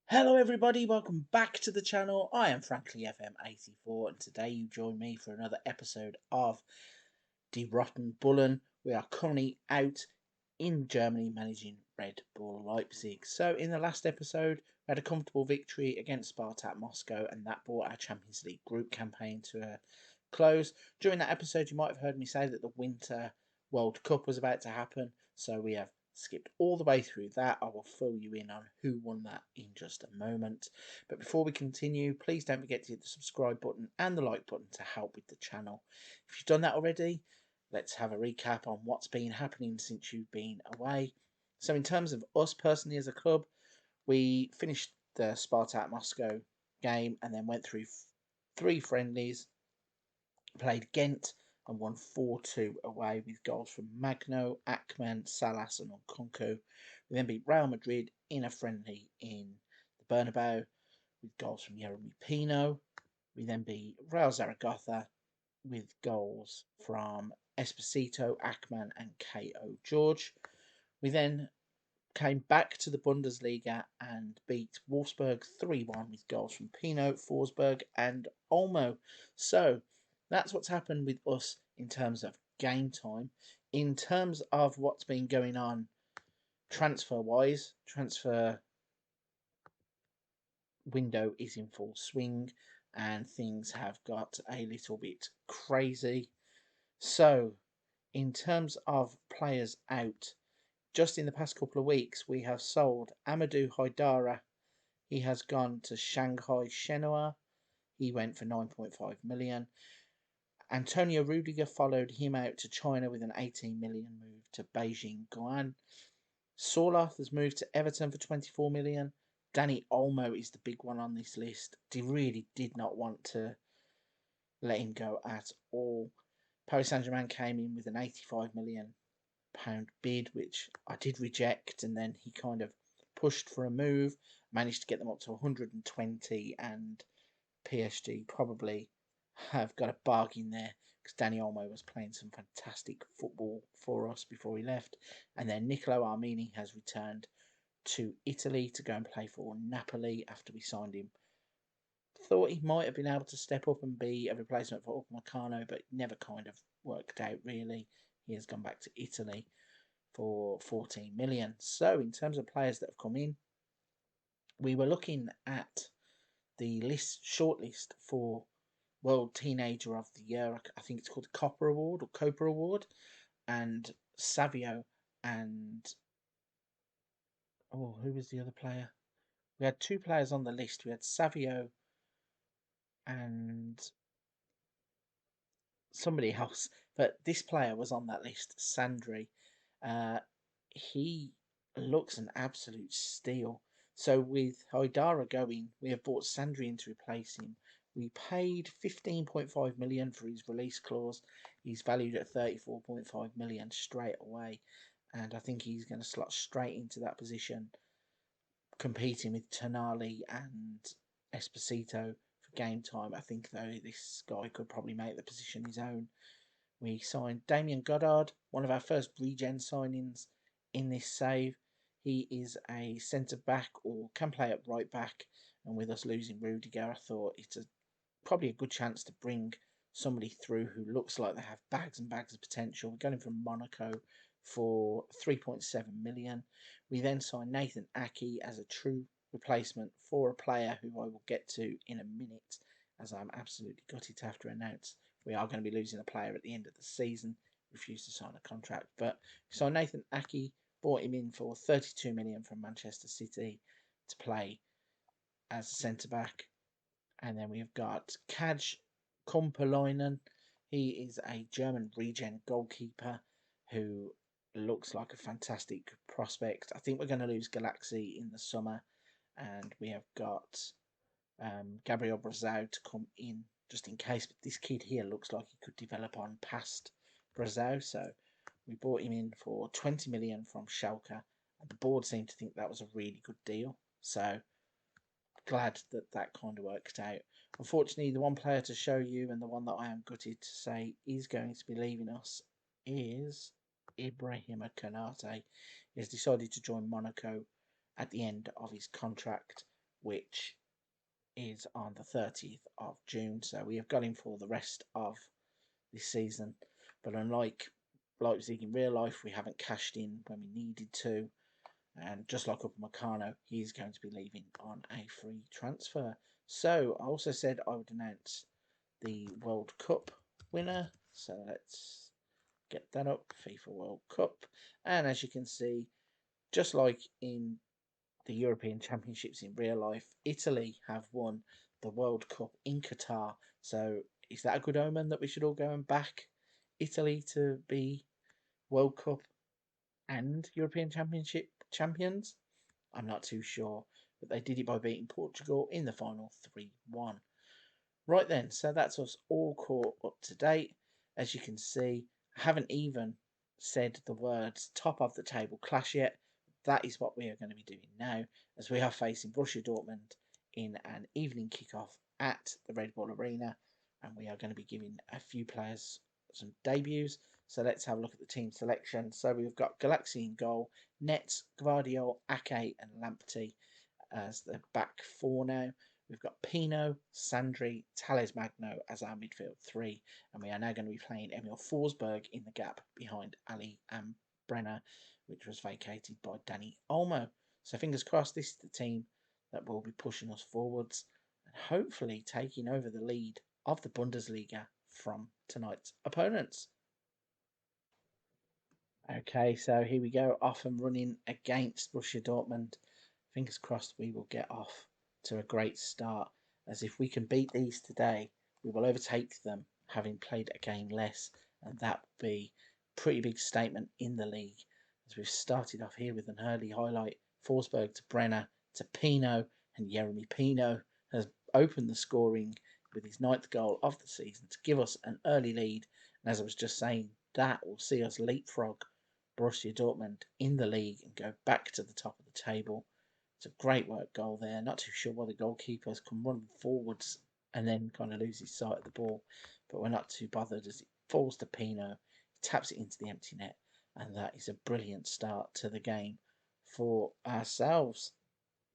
Hello everybody, welcome back to the channel. I am frankly FM84 and today you join me for another episode of the Roten Bullen. We are currently out in Germany managing Red Bull Leipzig. So in the last episode we had a comfortable victory against Spartak Moscow and that brought our Champions League group campaign to a close. During that episode you might have heard me say that the Winter World Cup was about to happen, so we have skipped all the way through that. I will fill you in on who won that in just a moment. But before we continue, please don't forget to hit the subscribe button and the like button to help with the channel. If you've done that already, let's have a recap on what's been happening since you've been away. So in terms of us personally as a club, we finished the Spartak Moscow game and then went through three friendlies, played Ghent and won 4-2 away with goals from Magno, Akman, Salas and Nkunku. We then beat Real Madrid in a friendly in the Bernabeu with goals from Yeremy Pino. We then beat Real Zaragoza with goals from Esposito, Akman and K.O. George. We then came back to the Bundesliga and beat Wolfsburg 3-1 with goals from Pino, Forsberg and Olmo. So that's what's happened with us in terms of game time. In terms of what's been going on transfer-wise, transfer window is in full swing and things have got a little bit crazy. So in terms of players out, just in the past couple of weeks, we have sold Amadou Haidara. He has gone to Shanghai Shenhua. He went for 9.5 million. Antonio Rudiger followed him out to China with an 18 million move to Beijing Guan. Sorloth has moved to Everton for 24 million. Danny Olmo is the big one on this list. They really did not want to let him go at all. Paris Saint-Germain came in with an 85 million pound bid, which I did reject, and then he kind of pushed for a move, managed to get them up to 120, and PSG probably have got a bargain there because Danny Olmo was playing some fantastic football for us before he left. And then Nicolo Armini has returned to Italy to go and play for Napoli after we signed him. Thought he might have been able to step up and be a replacement for Upamecano, but never kind of worked out really. He has gone back to Italy for 14 million. So in terms of players that have come in, we were looking at the shortlist for World Teenager of the Year. I think it's called the Copper Award or Copper Award, and Savio and who was the other player? We had two players on the list. We had Savio and somebody else, but this player was on that list, Sandri. Uh, he looks an absolute steal. So with Haidara going, we have bought Sandri in to replace him. We paid 15.5 million for his release clause. He's valued at 34.5 million straight away, and I think he's going to slot straight into that position, competing with Tonali and Esposito for game time. I think though this guy could probably make the position his own. We signed Damien Goddard, one of our first regen signings in this save. He is a centre back or can play at right back, and with us losing Rudiger, I thought it's probably a good chance to bring somebody through who looks like they have bags and bags of potential. We're going from Monaco for 3.7 million. We then signed Nathan Aki as a true replacement for a player who I will get to in a minute, as I'm absolutely gutted to have to announce we are going to be losing a player at the end of the season. Refused to sign a contract, but so Nathan Aki, bought him in for 32 million from Manchester City to play as a centre back. And then we've got Kaj Kumpelainen. He is a German regen goalkeeper who looks like a fantastic prospect. I think we're going to lose Galaxy in the summer, and we have got Gabriel Brazao to come in just in case. But this kid here looks like he could develop on past Brazao, so we bought him in for 20 million from Schalke, and the board seemed to think that was a really good deal. So glad that that kind of worked out. Unfortunately, the one player to show you and the one that I am gutted to say is going to be leaving us is Ibrahima Konate. He has decided to join Monaco at the end of his contract. which is on the 30th of June. So we have got him for the rest of this season. But unlike Leipzig in real life, we haven't cashed in when we needed to. And just like Upamecano, he's going to be leaving on a free transfer. So I also said I would announce the World Cup winner. So let's get that up, FIFA World Cup. And as you can see, just like in the European Championships in real life, Italy have won the World Cup in Qatar. So is that a good omen that we should all go and back Italy to be World Cup and European Championship champions? I'm not too sure, but they did it by beating Portugal in the final 3-1. Right then, so that's us all caught up to date. As you can see, I haven't even said the words top of the table clash yet. That is what we are going to be doing now, as we are facing Borussia Dortmund in an evening kickoff at the Red Bull Arena, and we are going to be giving a few players some debuts. So let's have a look at the team selection. So we've got Galaxy in goal, Nets, Gvardiol, Ake, and Lamptey as the back four now. We've got Pino, Sandri, Tales Magno as our midfield three, and we are now going to be playing Emil Forsberg in the gap behind Ali and Brenner, which was vacated by Danny Olmo. So fingers crossed, this is the team that will be pushing us forwards and hopefully taking over the lead of the Bundesliga from tonight's opponents. Okay, so here we go, off and running against Borussia Dortmund. Fingers crossed we will get off to a great start, as if we can beat these today, we will overtake them, having played a game less, and that will be a pretty big statement in the league. As we've started off here with an early highlight, Forsberg to Brenner to Pino, and Jeremy Pino has opened the scoring with his 9th goal of the season to give us an early lead. And as I was just saying, that will see us leapfrog Borussia Dortmund in the league and go back to the top of the table. It's a great work goal there. Not too sure why the goalkeepers can run forwards and then kind of lose his sight of the ball, but we're not too bothered as it falls to Pino, taps it into the empty net, and that is a brilliant start to the game for ourselves.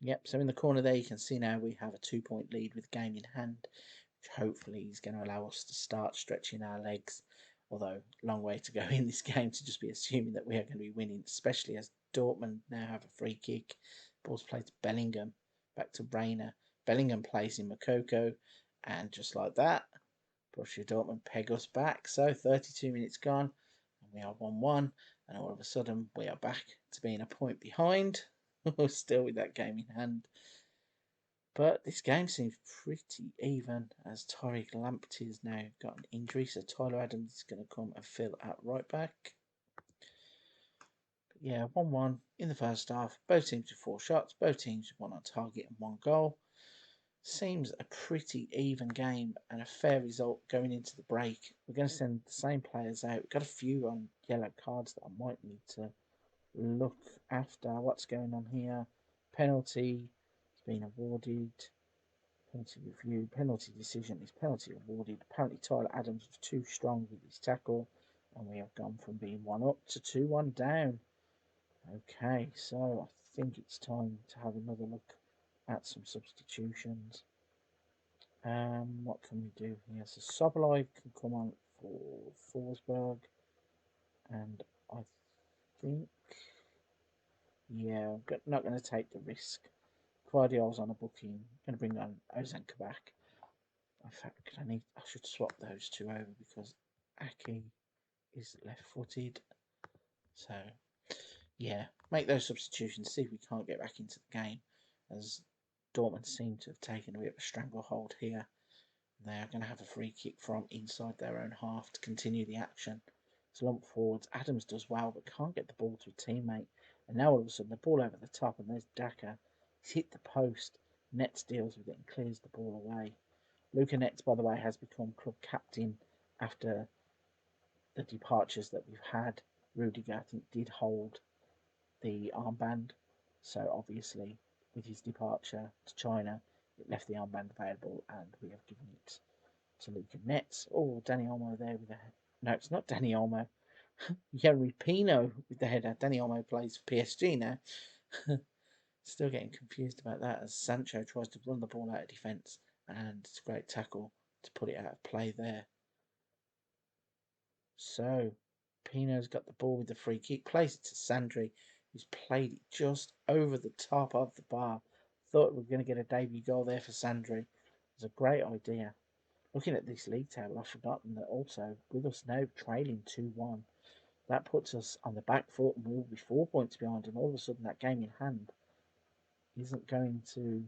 Yep, so in the corner there you can see now we have a 2-point lead with game in hand, which hopefully is going to allow us to start stretching our legs. Although, long way to go in this game to just be assuming that we are going to be winning, especially as Dortmund now have a free kick. Ball's played to Bellingham, back to Rainer. Bellingham plays in Makoko, and just like that, Borussia Dortmund peg us back. So 32 minutes gone, and we are 1-1, and all of a sudden we are back to being a point behind. Still with that game in hand. But this game seems pretty even, as Tariq Lamptey has now got an injury, so Tyler Adams is going to come and fill at right back. But yeah, 1-1 in the first half. Both teams with 4 shots, both teams with 1 on target and 1 goal. Seems a pretty even game and a fair result going into the break. We're going to send the same players out. We've got a few on yellow cards that I might need to look after. What's going on here? Penalty has been awarded. Penalty review. Penalty decision is penalty awarded. Apparently Tyler Adams was too strong with his tackle, and we have gone from being 1 up to 2-1 down. Okay, so I think it's time to have another look at some substitutions. What can we do here? So Sobolov can come on for Forsberg, and I think, yeah, I'm not going to take the risk. Guardiola's on a booking. I'm going to bring on Ozan Kabak. In fact, I should swap those two over because Aki is left-footed. So, yeah, make those substitutions. See if we can't get back into the game, as Dortmund seem to have taken a bit of a stranglehold here. They are going to have a free kick from inside their own half to continue the action. So lump forwards. Adams does well, but can't get the ball to a teammate. And now all of a sudden, the ball over the top, and there's Daka. He's hit the post. Nets deals with it and clears the ball away. Luca Nets, by the way, has become club captain after the departures that we've had. Rudiger, I think, did hold the armband. So obviously, with his departure to China, it left the armband available, and we have given it to Luca Nets. Oh, Danny Olmo there with the head. No, it's not Danny Olmo. Jeremy Pino with the header. Danny Olmo plays for PSG now. Still getting confused about that as Sancho tries to run the ball out of defence, and it's a great tackle to put it out of play there. So, Pino's got the ball with the free kick, plays it to Sandri, who's played it just over the top of the bar. Thought we were going to get a debut goal there for Sandri. It was a great idea. Looking at this league table, I've forgotten that also with us now trailing 2-1, that puts us on the back foot and we'll be 4 points behind, and all of a sudden that game in hand isn't going to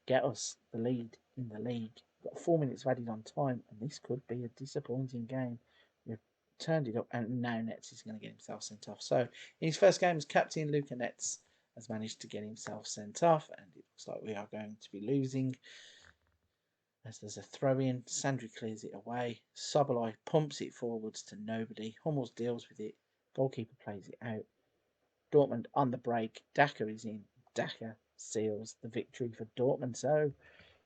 get us the lead in the league. Got 4 minutes of added on time, and this could be a disappointing game. We've turned it up, and now Nets is going to get himself sent off. So, in his first game as captain, Luca Nets has managed to get himself sent off, and it looks like we are going to be losing. As there's a throw in, Sandri clears it away. Sobolai pumps it forwards to nobody. Hummels deals with it. Goalkeeper plays it out. Dortmund on the break. Daka is in. Daka seals the victory for Dortmund. So,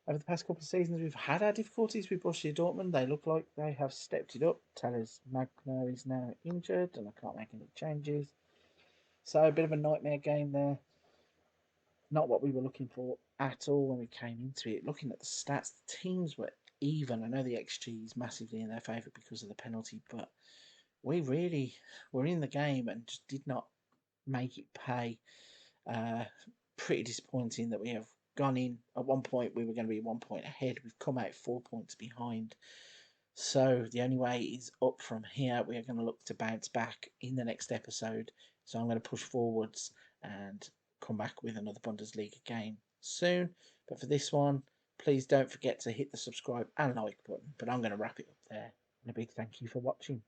over the past couple of seasons, we've had our difficulties with Borussia Dortmund. They look like they have stepped it up. Tellers Magna is now injured, and I can't make any changes. So, a bit of a nightmare game there. Not what we were looking for at all when we came into it. Looking at the stats, the teams were even. I know the XG is massively in their favour because of the penalty, but we really were in the game and just did not make it pay. Pretty disappointing that we have gone in. At one point, we were going to be 1 point ahead. We've come out 4 points behind. So the only way is up from here. We are going to look to bounce back in the next episode. So I'm going to push forwards and come back with another Bundesliga game soon. But for this one, please don't forget to hit the subscribe and like button. But I'm going to wrap it up there. And a big thank you for watching.